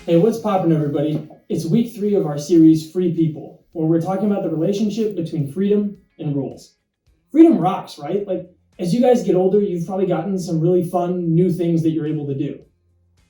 Hey, what's poppin', everybody? It's week 3 of our series, Free People, where we're talking about the relationship between freedom and rules. Freedom rocks, right? Like, as you guys get older, you've probably gotten some really fun new things that you're able to do.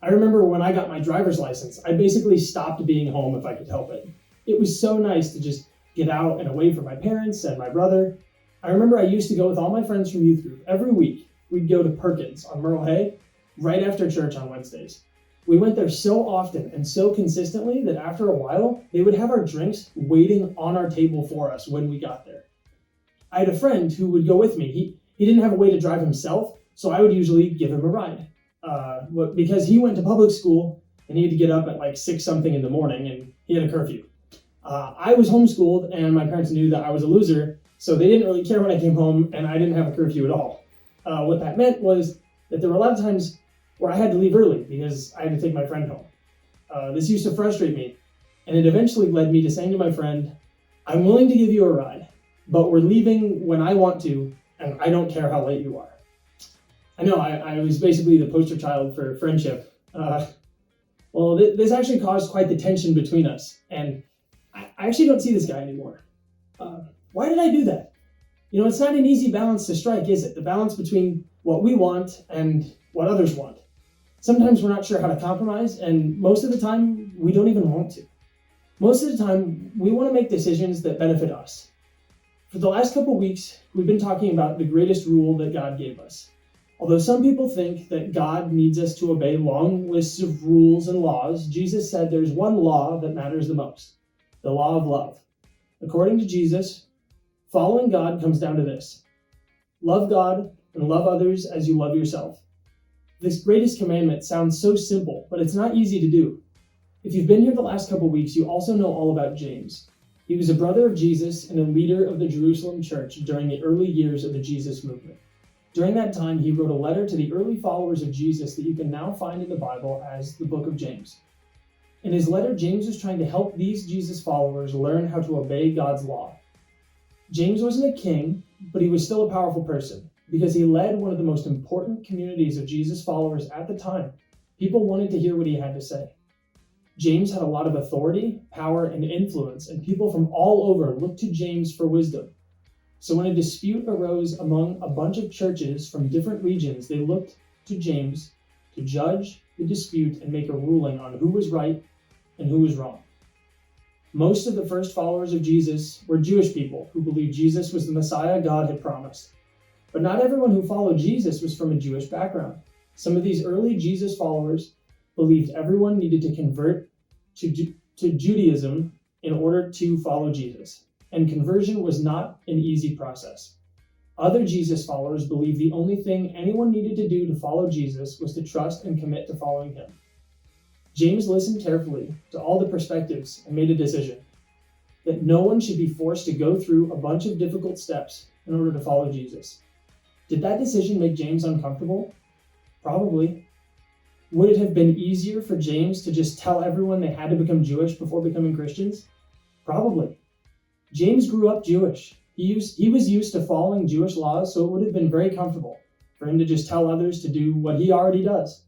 I remember when I got my driver's license, I basically stopped being home if I could help it. It was so nice to just get out and away from my parents and my brother. I remember I used to go with all my friends from youth group. Every week, we'd go to Perkins on Merle Hay right after church on Wednesdays. We went there so often and so consistently that after a while, they would have our drinks waiting on our table for us when we got there. I had a friend who would go with me. He didn't have a way to drive himself, so I would usually give him a ride. Because he went to public school and he had to get up at like 6 something in the morning and he had a curfew. I was homeschooled and my parents knew that I was a loser, so they didn't really care when I came home and I didn't have a curfew at all. What that meant was that there were a lot of times where I had to leave early because I had to take my friend home. This used to frustrate me, and it eventually led me to saying to my friend, I'm willing to give you a ride, but we're leaving when I want to, and I don't care how late you are. I know, I was basically the poster child for friendship. This actually caused quite the tension between us, and I actually don't see this guy anymore. Why did I do that? You know, it's not an easy balance to strike, is it? The balance between what we want and what others want. Sometimes we're not sure how to compromise, and most of the time, we don't even want to. Most of the time, we want to make decisions that benefit us. For the last couple weeks, we've been talking about the greatest rule that God gave us. Although some people think that God needs us to obey long lists of rules and laws, Jesus said there's one law that matters the most, the law of love. According to Jesus, following God comes down to this: love God and love others as you love yourself. This greatest commandment sounds so simple, but it's not easy to do. If you've been here the last couple weeks, you also know all about James. He was a brother of Jesus and a leader of the Jerusalem church during the early years of the Jesus movement. During that time, he wrote a letter to the early followers of Jesus that you can now find in the Bible as the book of James. In his letter, James was trying to help these Jesus followers learn how to obey God's law. James wasn't a king, but he was still a powerful person, because he led one of the most important communities of Jesus followers at the time. People wanted to hear what he had to say. James had a lot of authority, power, and influence, and people from all over looked to James for wisdom. So when a dispute arose among a bunch of churches from different regions, they looked to James to judge the dispute and make a ruling on who was right and who was wrong. Most of the first followers of Jesus were Jewish people who believed Jesus was the Messiah God had promised. But not everyone who followed Jesus was from a Jewish background. Some of these early Jesus followers believed everyone needed to convert to Judaism in order to follow Jesus, and conversion was not an easy process. Other Jesus followers believed the only thing anyone needed to do to follow Jesus was to trust and commit to following him. James listened carefully to all the perspectives and made a decision that no one should be forced to go through a bunch of difficult steps in order to follow Jesus. Did that decision make James uncomfortable? Probably. Would it have been easier for James to just tell everyone they had to become Jewish before becoming Christians? Probably. James grew up Jewish. He was used to following Jewish laws, so it would have been very comfortable for him to just tell others to do what he already does.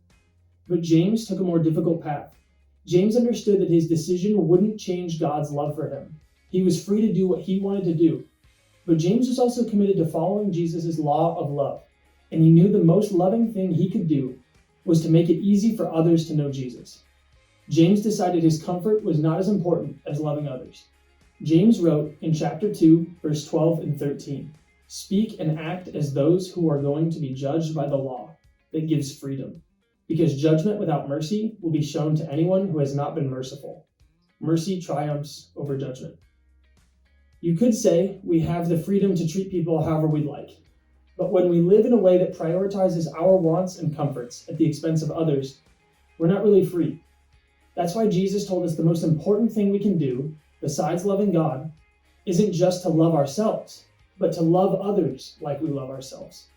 But James took a more difficult path. James understood that his decision wouldn't change God's love for him. He was free to do what he wanted to do. But James was also committed to following Jesus' law of love, and he knew the most loving thing he could do was to make it easy for others to know Jesus. James decided his comfort was not as important as loving others. James wrote in chapter 2, verse 12 and 13, "Speak and act as those who are going to be judged by the law that gives freedom, because judgment without mercy will be shown to anyone who has not been merciful. Mercy triumphs over judgment." You could say we have the freedom to treat people however we'd like. But when we live in a way that prioritizes our wants and comforts at the expense of others, we're not really free. That's why Jesus told us the most important thing we can do, besides loving God, isn't just to love ourselves, but to love others like we love ourselves.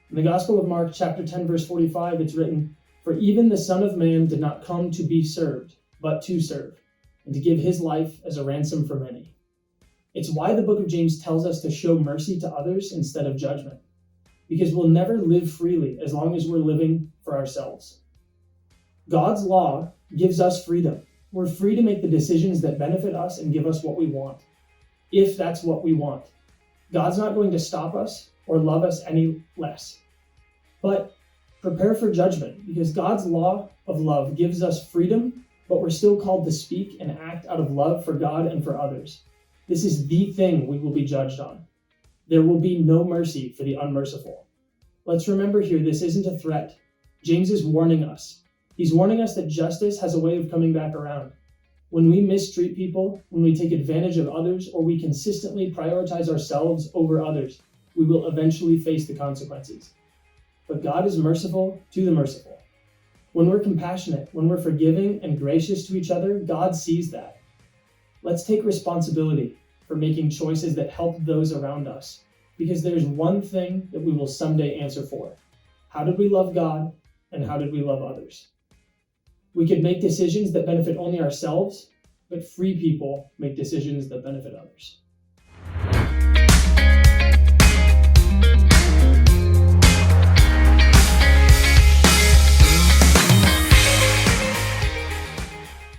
In the Gospel of Mark, chapter 10, verse 45, it's written, "For even the Son of Man did not come to be served, but to serve, and to give his life as a ransom for many." It's why the book of James tells us to show mercy to others instead of judgment, because we'll never live freely as long as we're living for ourselves. God's law gives us freedom. We're free to make the decisions that benefit us and give us what we want, if that's what we want. God's not going to stop us or love us any less. But prepare for judgment, because God's law of love gives us freedom, but we're still called to speak and act out of love for God and for others. This is the thing we will be judged on. There will be no mercy for the unmerciful. Let's remember here, this isn't a threat. James is warning us. He's warning us that justice has a way of coming back around. When we mistreat people, when we take advantage of others, or we consistently prioritize ourselves over others, we will eventually face the consequences. But God is merciful to the merciful. When we're compassionate, when we're forgiving and gracious to each other, God sees that. Let's take responsibility for making choices that help those around us, because there's one thing that we will someday answer for. How did we love God, and how did we love others? We could make decisions that benefit only ourselves, but free people make decisions that benefit others.